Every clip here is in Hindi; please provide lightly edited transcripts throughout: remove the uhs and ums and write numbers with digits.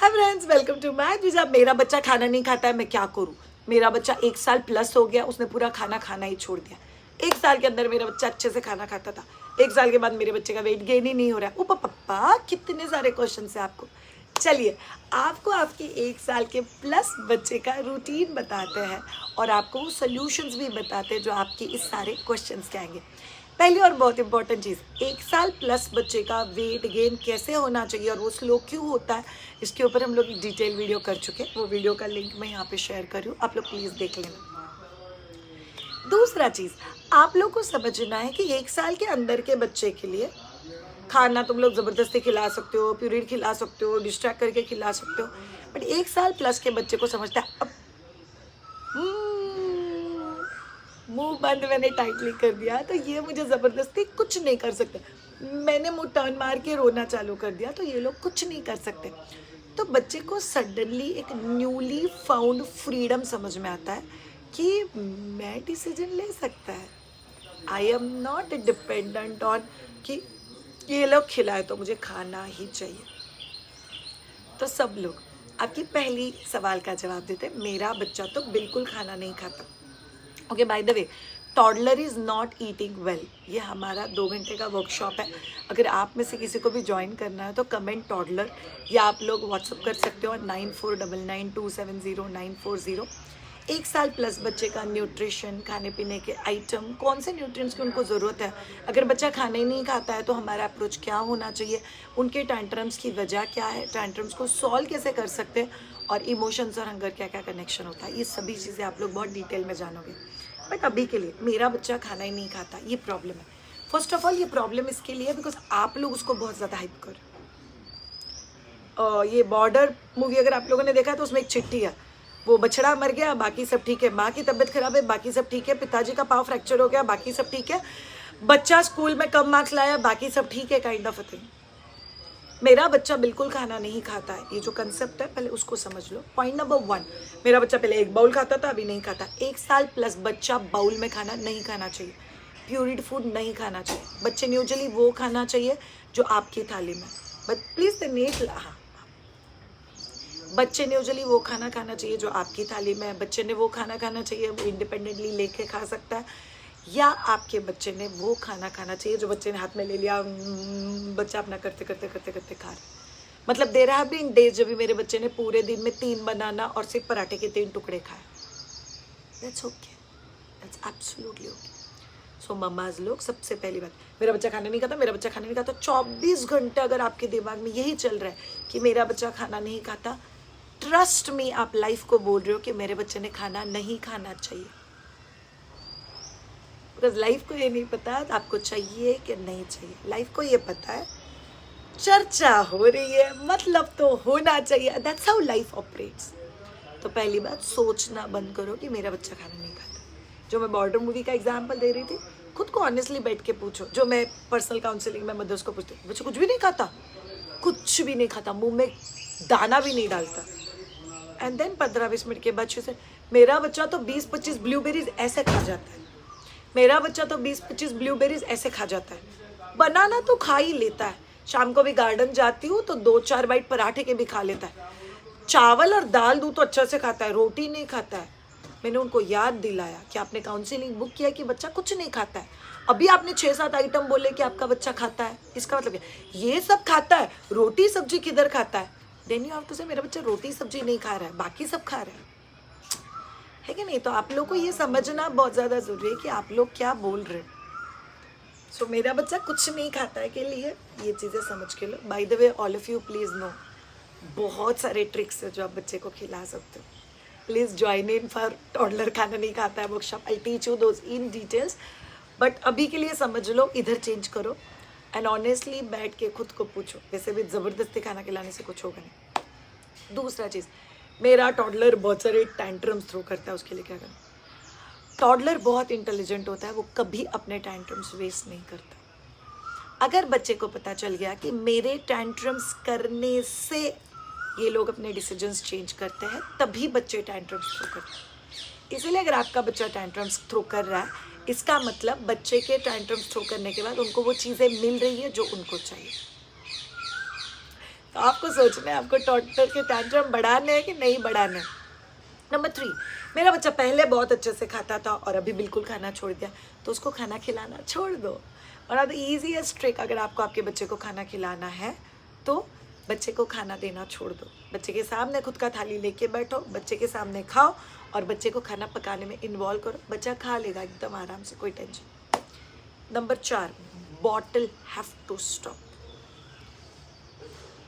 Hi friends, welcome to my visa. मेरा बच्चा खाना नहीं खाता है, मैं क्या करूं? मेरा बच्चा 1 साल प्लस हो गया, उसने पूरा खाना खाना ही छोड़ दिया। 1 साल के अंदर मेरा बच्चा अच्छे से खाना खाता था। 1 साल के बाद मेरे बच्चे का वेट गेन ही नहीं हो रहा है। ओ पप्पा, कितने सारे क्वेश्चन है आपको। चलिए, आपको आपके 1 साल के प्लस बच्चे का रूटीन बताते हैं और आपको वो सोल्यूशंस भी बताते हैं जो आपके इस सारे क्वेश्चंस के आएंगे। पहली और बहुत इंपॉर्टेंट चीज़, 1 साल प्लस बच्चे का वेट गेन कैसे होना चाहिए और वो स्लो क्यों होता है, इसके ऊपर हम लोग डिटेल वीडियो कर चुके हैं। वो वीडियो का लिंक मैं यहाँ पे शेयर कर रही हूँ, आप लोग प्लीज़ देख लेना। दूसरा चीज़, आप लोग को समझना है कि 1 साल के अंदर के बच्चे के लिए खाना तुम लोग ज़बरदस्ती खिला सकते हो, प्यूरिट खिला सकते हो, डिस्ट्रैक्ट करके खिला सकते हो, बट 1 साल प्लस के बच्चे को समझता है अब मुंह बंद मैंने टाइटली कर दिया तो ये मुझे ज़बरदस्ती कुछ नहीं कर सकते। मैंने मुंह टर्न मार के रोना चालू कर दिया तो ये लोग कुछ नहीं कर सकते। तो बच्चे को सडनली एक न्यूली फाउंड फ्रीडम समझ में आता है कि मैं डिसीजन ले सकता है। I am not dependent on कि ये लोग खिलाए तो मुझे खाना ही चाहिए। तो सब लोग आपकी पहली सवाल का जवाब देते, मेरा बच्चा तो बिल्कुल खाना नहीं खाता। Okay, bye the way, toddler is not eating well, ये हमारा 2 घंटे का वर्कशॉप है। अगर आप में से किसी को भी ज्वाइन करना है तो कमेंट टॉडलर, या आप लोग व्हाट्सअप कर सकते हो 9499270940। 1 साल प्लस बच्चे का न्यूट्रिशन, खाने पीने के आइटम, कौन से न्यूट्रिएंट्स की उनको ज़रूरत है, अगर बच्चा खाना ही नहीं खाता है तो हमारा अप्रोच क्या होना चाहिए, उनके टैंट्रम्स की वजह क्या है, टैंट्रम्स को सॉल्व कैसे कर सकते हैं, और इमोशंस और हंगर क्या क्या कनेक्शन होता है, ये सभी चीज़ें आप लोग बहुत डिटेल में जानोगे। बट अभी के लिए मेरा बच्चा खाना ही नहीं खाता, ये प्रॉब्लम है। फर्स्ट ऑफ ऑल ये प्रॉब्लम इसके लिए बिकॉज आप लोग उसको बहुत ज़्यादा हाइप करो। ये बॉर्डर मूवी अगर आप लोगों ने देखा है तो उसमें एक चिट्ठी है, वो बछड़ा मर गया, बाकी सब ठीक है, माँ की तबीयत खराब है, बाकी सब ठीक है, पिताजी का पाँव फ्रैक्चर हो गया, बाकी सब ठीक है, बच्चा स्कूल में कम मार्क्स लाया, बाकी सब ठीक है, काइंड ऑफ अ थिंग। मेरा बच्चा बिल्कुल खाना नहीं खाता है, ये जो कंसेप्ट है पहले उसको समझ लो। पॉइंट नंबर 1, मेरा बच्चा पहले 1 बाउल खाता था, अभी नहीं खाता। 1 साल प्लस बच्चा बाउल में खाना नहीं खाना चाहिए, प्यूरिड फूड नहीं खाना चाहिए। बच्चे ने यूजुअली वो खाना चाहिए जो आपकी थाली में, बट प्लीज द नेट, हाँ, बच्चे ने यूजुअली वो खाना खाना चाहिए जो आपकी थाली में है। बच्चे ने वो खाना खाना चाहिए वो इंडिपेंडेंटली लेके खा सकता है, या आपके बच्चे ने वो खाना खाना चाहिए जो बच्चे ने हाथ में ले लिया, बच्चा अपना करते करते करते करते खा रहा। मतलब देर हैव बीन डेज जब भी मेरे बच्चे ने पूरे दिन में 3 बनाना और सिर्फ पराठे के 3 टुकड़े खाए। That's okay, that's absolutely okay. So mamma's लोग, सबसे पहली बात, मेरा बच्चा खाना नहीं खाता, मेरा बच्चा खाना नहीं खाता। 24 घंटे अगर आपके दिमाग में यही चल रहा है कि मेरा बच्चा खाना नहीं खाता, ट्रस्ट मी, आप लाइफ को बोल रहे हो कि मेरे बच्चे ने खाना नहीं खाना चाहिए। बिकॉज लाइफ को ये नहीं पता आपको चाहिए कि नहीं चाहिए। लाइफ को ये पता है चर्चा हो रही है, मतलब तो होना चाहिए। That's how life operates. तो पहली बात, सोचना बंद करो कि मेरा बच्चा खाना नहीं खाता। जो मैं बॉर्डर मूवी का एग्जाम्पल दे रही थी, खुद को ऑनेस्टली बैठ के पूछो। जो मैं पर्सनल काउंसलिंग में मदर्स को पूछती हूँ, बच्चा कुछ भी नहीं खाता, कुछ भी नहीं खाता, मुंह में दाना भी नहीं डालता। एंड देन 15-20 मिनट के बाद से, मेरा बच्चा तो 20-25 ब्लूबेरीज ऐसे खा जाता है, मेरा बच्चा तो 20-25 ब्लूबेरीज ऐसे खा जाता है। बनाना तो खा ही लेता है, शाम को भी गार्डन जाती हूँ तो 2-4 बाइट पराठे के भी खा लेता है, चावल और दाल दूँ तो अच्छा से खाता है, रोटी नहीं खाता है। मैंने उनको याद दिलाया कि आपने काउंसलिंग बुक किया कि बच्चा कुछ नहीं खाता है, अभी आपने 6-7 आइटम बोले कि आपका बच्चा खाता है, इसका मतलब क्या? ये सब खाता है, रोटी सब्जी किधर खाता है? देन यू हैव टू से मेरा बच्चा रोटी सब्जी नहीं खा रहा है, बाकी सब खा रहा है कि नहीं? तो आप लोग को ये समझना बहुत ज़्यादा ज़रूरी है कि आप लोग क्या बोल रहे हो। सो मेरा बच्चा कुछ नहीं खाता है के लिए ये चीज़ें समझ के लो। By the way, all of you please know, बहुत सारे ट्रिक्स है जो आप बच्चे को खिला सकते हो। Please join in for toddler खाना नहीं खाता है workshop. I teach you those in details, but अभी के लिए समझ लो, इधर चेंज करो एंड ऑनेस्टली बैठ के खुद को पूछो। वैसे भी ज़बरदस्ती खाना खिलाने से कुछ होगा नहीं। दूसरा चीज़, मेरा टॉडलर बहुत सारे टैंट्रम्स थ्रो करता है, उसके लिए क्या करना? टॉडलर बहुत इंटेलिजेंट होता है, वो कभी अपने टैंट्रम्स वेस्ट नहीं करता। अगर बच्चे को पता चल गया कि मेरे टैंट्रम्स करने से ये लोग अपने डिसीजंस चेंज करते हैं, तभी बच्चे टैंट्रम्स थ्रो करते हैं। इसीलिए अगर आपका बच्चा टैंट्रम्स थ्रो कर रहा है, इसका मतलब बच्चे के टैंट्रम्स थ्रो करने के बाद उनको वो चीज़ें मिल रही है जो उनको चाहिए। तो आपको सोचना है आपको टॉडलर के टैंट्रम बढ़ाने हैं कि नहीं बढ़ाने। नंबर 3, मेरा बच्चा पहले बहुत अच्छे से खाता था और अभी बिल्कुल खाना छोड़ दिया, तो उसको खाना खिलाना छोड़ दो। और अब ईजीएस्ट ट्रिक, अगर आपको आपके बच्चे को खाना खिलाना है तो बच्चे को खाना देना छोड़ दो। बच्चे के सामने खुद का थाली लेके बैठो, बच्चे के सामने खाओ और बच्चे को खाना पकाने में इन्वॉल्व करो। बच्चा खा लेगा एकदम आराम से, कोई tension. Number 4, bottle have to stop.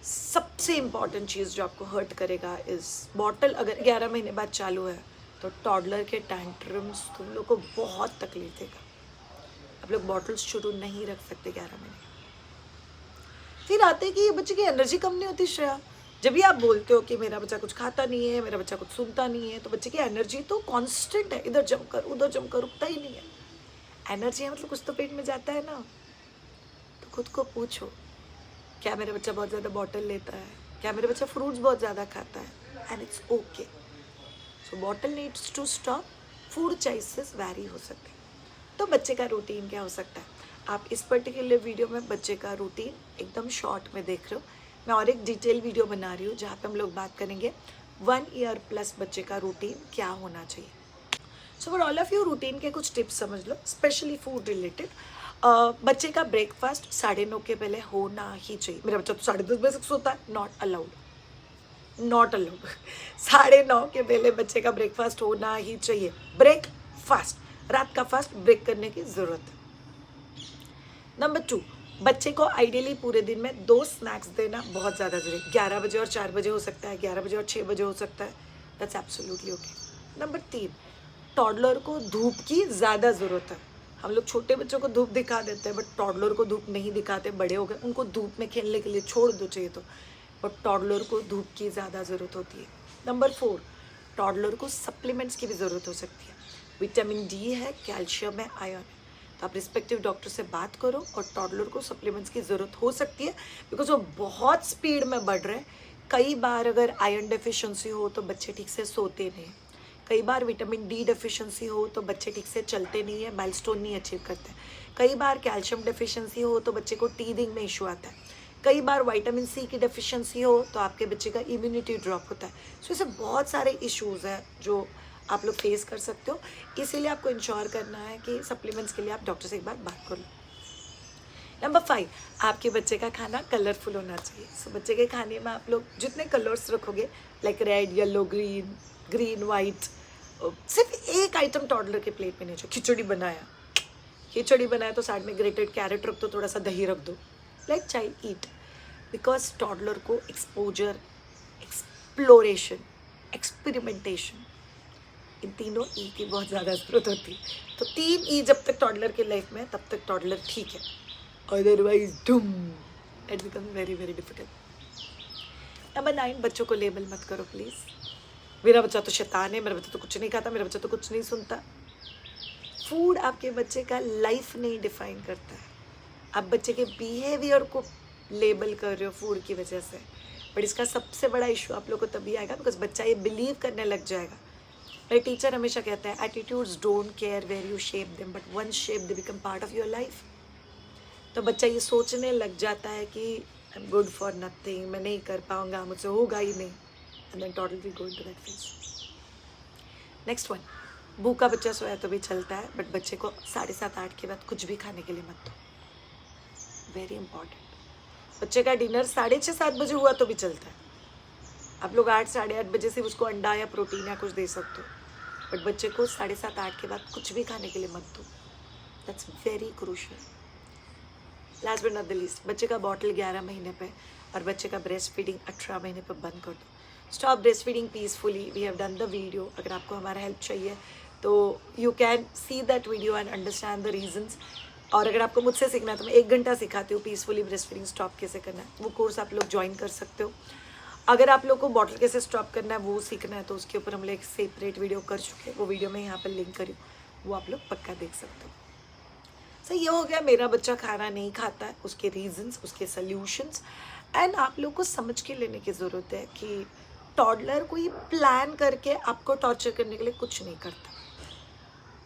सबसे इम्पॉर्टेंट चीज़ जो आपको हर्ट करेगा इस बॉटल अगर 11 महीने बाद चालू है तो टॉडलर के टैंट्रम्स तुम लोग को बहुत तकलीफ देगा। आप लोग बॉटल्स शुरू नहीं रख सकते 11 महीने। फिर आते हैं कि ये बच्चे की एनर्जी कम नहीं होती श्रेया। जब भी आप बोलते हो कि मेरा बच्चा कुछ खाता नहीं है, मेरा बच्चा कुछ सुनता नहीं है, तो बच्चे की एनर्जी तो कांस्टेंट है, इधर जम कर उधर जम कर, रुकता ही नहीं है। एनर्जी है मतलब कुछ तो पेट में जाता है ना। तो खुद को पूछो, क्या मेरा बच्चा बहुत ज़्यादा बॉटल लेता है? क्या मेरा बच्चा फ्रूट्स बहुत ज़्यादा खाता है? And it's okay. So bottle needs to stop. Food choices vary हो सकते हैं। तो बच्चे का रूटीन क्या हो सकता है? आप इस पर्टिकुलर वीडियो में बच्चे का रूटीन एकदम शॉर्ट में देख रहे हो। मैं और एक डिटेल वीडियो बना रही हूँ जहाँ पे हम लोग बात करेंगे 1 ईयर प्लस बच्चे का रूटीन क्या होना चाहिए। So for all of you routine के कुछ टिप्स समझ लो, स्पेशली फूड रिलेटेड। बच्चे का ब्रेकफास्ट 9:30 के पहले होना ही चाहिए। मेरा बच्चा तो 10:30 बजे तक सोता है, नॉट अलाउड, नॉट अलाउड। 9:30 के पहले बच्चे का ब्रेकफास्ट होना ही चाहिए। ब्रेकफास्ट, रात का फास्ट ब्रेक करने की ज़रूरत है। नंबर 2, बच्चे को आइडियली पूरे दिन में 2 स्नैक्स देना बहुत ज़्यादा ज़रूरी। 11 बजे और 4 बजे हो सकता है, 11 बजे और 6 बजे हो सकता है, that's absolutely okay. Number 3, toddler को धूप की ज़्यादा ज़रूरत है। हम लोग छोटे बच्चों को धूप दिखा देते हैं बट टॉडलर को धूप नहीं दिखाते। बड़े हो गए, उनको धूप में खेलने के लिए छोड़ दो चाहिए तो, बट टॉडलर को धूप की ज़्यादा ज़रूरत होती है। नंबर 4, टॉडलर को सप्लीमेंट्स की भी ज़रूरत हो सकती है। विटामिन डी है, कैल्शियम है, आयरन है। तो आप रिस्पेक्टिव डॉक्टर से बात करो और टॉडलर को सप्लीमेंट्स की ज़रूरत हो सकती है बिकॉज वो बहुत स्पीड में बढ़ रहे हैं। कई बार अगर आयरन डेफिशिएंसी हो तो बच्चे ठीक से सोते नहीं। कई बार विटामिन डी डेफिशिएंसी हो तो बच्चे ठीक से चलते नहीं है, माइलस्टोन नहीं अचीव करते। कई बार कैल्शियम डेफिशिएंसी हो तो बच्चे को टीथिंग में इशू आता है। कई बार विटामिन सी की डेफिशिएंसी हो तो आपके बच्चे का इम्यूनिटी ड्रॉप होता है। सो ऐसे बहुत सारे इश्यूज़ हैं जो आप लोग फेस कर सकते हो। इसीलिए आपको इंश्योर करना है कि सप्लीमेंट्स के लिए आप डॉक्टर से एक बार बात कर लो। नंबर 5, आपके बच्चे का खाना कलरफुल होना चाहिए। सो बच्चे के खाने में आप लोग जितने कलर्स रखोगे, like red, yellow, green, green, white, सिर्फ एक आइटम टॉडलर के प्लेट में नहीं चाहिए। खिचड़ी बनाया तो साइड में ग्रेटेड कैरेट रख दो, थोड़ा सा दही रख दो, like child eat. Because toddler को एक्सपोजर, एक्सप्लोरेशन, एक्सपेरिमेंटेशन, इन तीनों ई की बहुत ज़्यादा ज़रूरत होती है। तो 3 ई जब तक टॉडलर के लाइफ में, तब तक टॉडलर ठीक है, otherwise Doom, it become very very difficult. Number 9, बच्चों को लेबल मत करो प्लीज़। मेरा बच्चा तो शैतान है, मेरा बच्चा तो कुछ नहीं खाता, मेरा बच्चा तो कुछ नहीं सुनता। फूड आपके बच्चे का लाइफ नहीं डिफाइन करता है। आप बच्चे के बिहेवियर को लेबल कर रहे हो फूड की वजह से, बट इसका सबसे बड़ा इशू आप लोग को तभी आएगा बिकॉज बच्चा ये बिलीव करने लग जाएगा। मेरे टीचर हमेशा कहता है, attitudes don't care where you shape them but once shape they become part of your life. तो बच्चा ये सोचने लग जाता है कि I am good for nothing, मैं नहीं कर पाऊंगा, मुझसे होगा ही नहीं, and then totally we go into that phase. Next one, भूखा बच्चा सोया तो भी चलता है बट बच्चे को 7:30-8 के बाद कुछ भी खाने के लिए मत दो। Very important. बच्चे का डिनर 6:30-7 बजे हुआ तो भी चलता है। आप लोग 8-8:30 बजे से उसको अंडा या प्रोटीन या कुछ दे सकते हो, बट बच्चे को 7:30-8 के बाद कुछ भी खाने के लिए मत दो। That's very crucial. Last but not the least, बच्चे का बॉटल 11 महीने पे और बच्चे का ब्रेस्ट फीडिंग 18 महीने पे बंद कर दो। Stop breast feeding peacefully, we have done the video. अगर आपको हमारा हेल्प चाहिए तो you can see that video and understand the reasons. और अगर आपको मुझसे सीखना है तो मैं 1 घंटा सिखाती हूँ पीसफुली ब्रेस्ट फीडिंग स्टॉप कैसे करना है। वो कोर्स आप लोग ज्वाइन कर सकते हो। अगर आप लोग को बॉटल कैसे स्टॉप करना है वो सीखना है तो उसके ऊपर हम लोग एक सेपरेट वीडियो कर चुके हैं। वो वीडियो मैं यहाँ पर लिंक करी, वो आप लोग पक्का देख सकते हो। सो ये हो गया मेरा बच्चा खाना नहीं खाता है, उसके रीजंस, उसके सल्यूशंस। एंड आप लोग को समझ के लेने की ज़रूरत है कि टॉडलर कोई प्लान करके आपको टॉर्चर करने के लिए कुछ नहीं करता।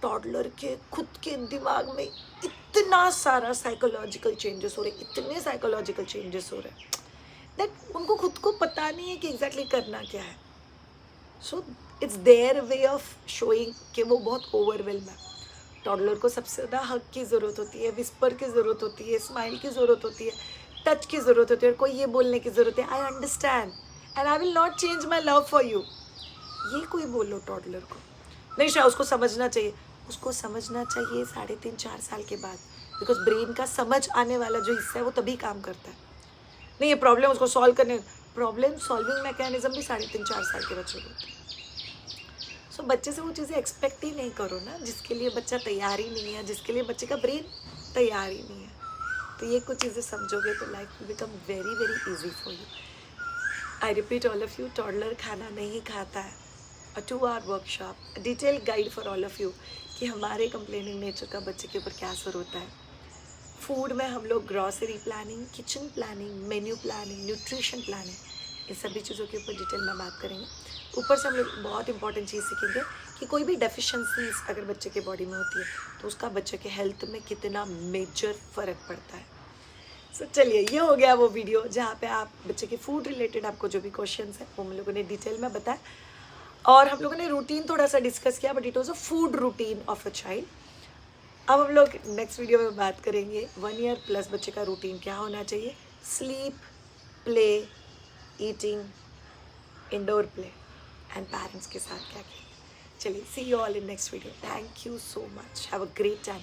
टॉडलर के खुद के दिमाग में इतना सारा साइकोलॉजिकल चेंजेस हो रहे, इतने साइकोलॉजिकल चेंजेस हो रहे हैं दैट उनको खुद को पता नहीं है कि एग्जैक्टली करना क्या है. So it's their way of showing कि वो बहुत ओवरवेल्म है. टॉडलर को सबसे ज़्यादा हग की ज़रूरत होती है, विस्पर की ज़रूरत होती है, स्माइल की ज़रूरत होती है, टच की ज़रूरत होती है, और कोई ये बोलने की ज़रूरत है, I understand and I will not change my love for you. ये कोई बोलो टॉडलर को नहीं, शायद उसको समझना चाहिए. उसको समझना चाहिए 3.5-4 साल के बाद, बिकॉज ब्रेन का समझ आने वाला जो हिस्सा है वो तभी काम करता है. नहीं, ये प्रॉब्लम उसको सॉल्व करने, प्रॉब्लम सॉल्विंग मैकेनिज्म भी 3.5-4 साल के बच्चों को होते हैं. सो बच्चे से वो चीज़ें एक्सपेक्ट ही नहीं करो ना जिसके लिए बच्चा तैयार ही नहीं है, जिसके लिए बच्चे का ब्रेन तैयार ही नहीं है. तो ये कुछ चीज़ें समझोगे तो life will become very very easy for you. I repeat all of you, toddler खाना नहीं खाता है. अ 2 hour workshop, detail guide for all of you कि हमारे कंप्लेनिंग नेचर का बच्चे के ऊपर क्या असर होता है. फूड में हम लोग grocery planning, kitchen planning, menu planning, nutrition planning, इन सभी चीज़ों के ऊपर डिटेल में बात करेंगे. ऊपर से हम लोग बहुत इंपॉर्टेंट चीज़ सीखेंगे कि कोई भी डेफिशिएंसीज अगर बच्चे के बॉडी में होती है तो उसका बच्चे के हेल्थ में कितना मेजर फ़र्क पड़ता है. सो चलिए, ये हो गया वो वीडियो जहाँ पे आप बच्चे के फूड रिलेटेड आपको जो भी क्वेश्चंस है वो हम लोगों ने डिटेल में बताया, और हम लोगों ने रूटीन थोड़ा सा डिस्कस किया, but it was a food routine of a child. अब हम लोग नेक्स्ट वीडियो में बात करेंगे 1 year प्लस बच्चे का रूटीन क्या होना चाहिए. Sleep, play, eating, indoor play and parents के साथ क्या खेलें. चलिए, see you all in next video. Thank you so much. Have a great time.